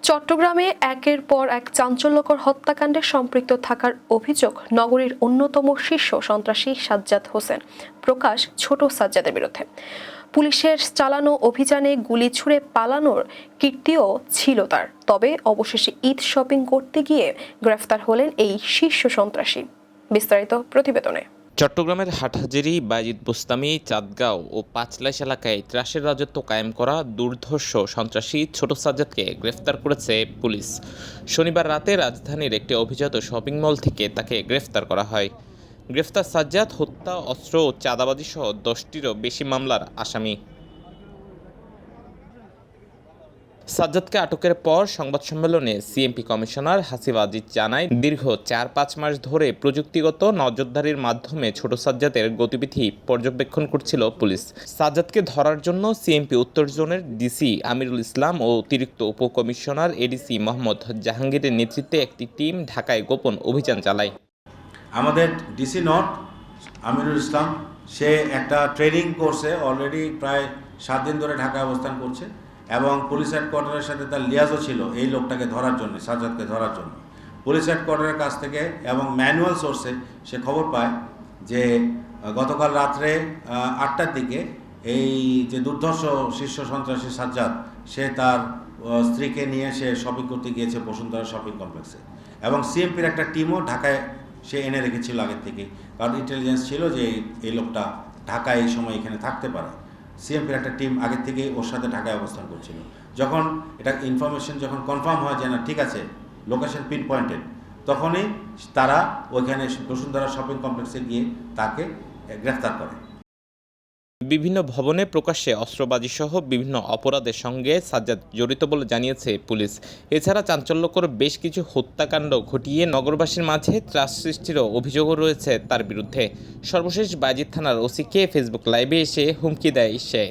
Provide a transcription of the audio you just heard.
চট্টগ্রামে একের পর এক চাঞ্চল্যকর হত্যাকাণ্ডে সম্পৃক্ত থাকার অভিযোগ নগরীর অন্যতম শীর্ষ সন্ত্রাসী সাজ্জাদ হোসেন প্রকাশ ছোট সাজ্জাদের বিরুদ্ধে। পুলিশের চালানো অভিযানে গুলি ছুড়ে পালানোর কীর্তিও ছিল তার, তবে অবশেষে ঈদ শপিং করতে গিয়ে গ্রেফতার হলেন এই শীর্ষ সন্ত্রাসী। বিস্তারিত প্রতিবেদনে। চট্টগ্রামের হাটহাজারী, বায়েজিদ বোস্তামি, চাঁদগাঁও ও পাঁচলাইশ এলাকায় ত্রাসের রাজত্ব কায়েম করা দুর্ধর্ষ সন্ত্রাসী ছোট সাজ্জাদকে গ্রেফতার করেছে পুলিশ। শনিবার রাতে রাজধানীর একটি অভিজাত শপিং মল থেকে তাকে গ্রেফতার করা হয়। গ্রেফতার সাজ্জাদ হত্যা, অস্ত্র ও চাঁদাবাজি সহ 10টিরও বেশি মামলার আসামি। সাজ্জাদকে আটকের পর সংবাদ সম্মেলনে সিএমপি কমিশনার হাসিব আজিজ জানায়, দীর্ঘ 4-5 মাস ধরে প্রযুক্তিগত নজরদারির মাধ্যমে ছোট সাজ্জাদের গতিবিধি পর্যবেক্ষণ করছিল পুলিশ। সাজ্জাদকে ধরার জন্য সিএমপি উত্তর জোনের ডিসি আমিরুল ইসলাম ও অতিরিক্ত উপকমিশনার এডিসি মোহাম্মদ জাহাঙ্গীরের নেতৃত্বে একটি টিম ঢাকায় গোপন অভিযান চালায়। আমাদের ডিসি নর্থ আমিরুল ইসলাম সে একটা ট্রেনিং কোর্সে অলরেডি প্রায় 7 দিন ধরে ঢাকায় অবস্থান করছে এবং পুলিশ হেডকোয়ার্টারের সাথে তার লিয়াজও ছিল এই লোকটাকে ধরার জন্য, সাজ্জাদকে ধরার জন্য। পুলিশ হেডকোয়ার্টারের কাছ থেকে এবং ম্যানুয়াল সোর্সে সে খবর পায় যে গতকাল রাত্রে 8টার দিকে এই যে দুর্ধর্ষ শীর্ষ সন্ত্রাসী সাজ্জাদ সে তার স্ত্রীকে নিয়ে সে শপিং করতে গিয়েছে বসুন্ধরা শপিং কমপ্লেক্সে এবং সিএমপির একটা টিমও ঢাকায় সে এনে রেখেছিল আগের থেকে, কারণ ইন্টেলিজেন্স ছিল যে এই লোকটা ঢাকায় এই সময় এখানে থাকতে পারে। সিএমপির একটা টিম আগের থেকেই ওর সাথে ঢাকায় অবস্থান করছিল। যখন এটা ইনফরমেশন যখন কনফার্ম হয় যে না ঠিক আছে লোকেশন পিন পয়েন্টেড, তখনই তারা ওইখানে বসুন্ধরা শপিং কমপ্লেক্সে গিয়ে তাকে গ্রেফতার করে। বিভিন্ন ভবনে প্রকাশ্যে অস্ত্রবাজি সহ বিভিন্ন অপরাধের সঙ্গে সাজ্জাদ জড়িত বলে জানিয়েছে পুলিশ। এছাড়া চাঞ্চল্যকর বেশ কিছু হত্যাকাণ্ড ঘটিয়ে নগরবাসীর মাঝে ত্রাস সৃষ্টিরও অভিযোগও রয়েছে তার বিরুদ্ধে। সর্বশেষ বায়েজিদ থানার ওসিকে ফেসবুক লাইভে এসে হুমকি দেয় সে।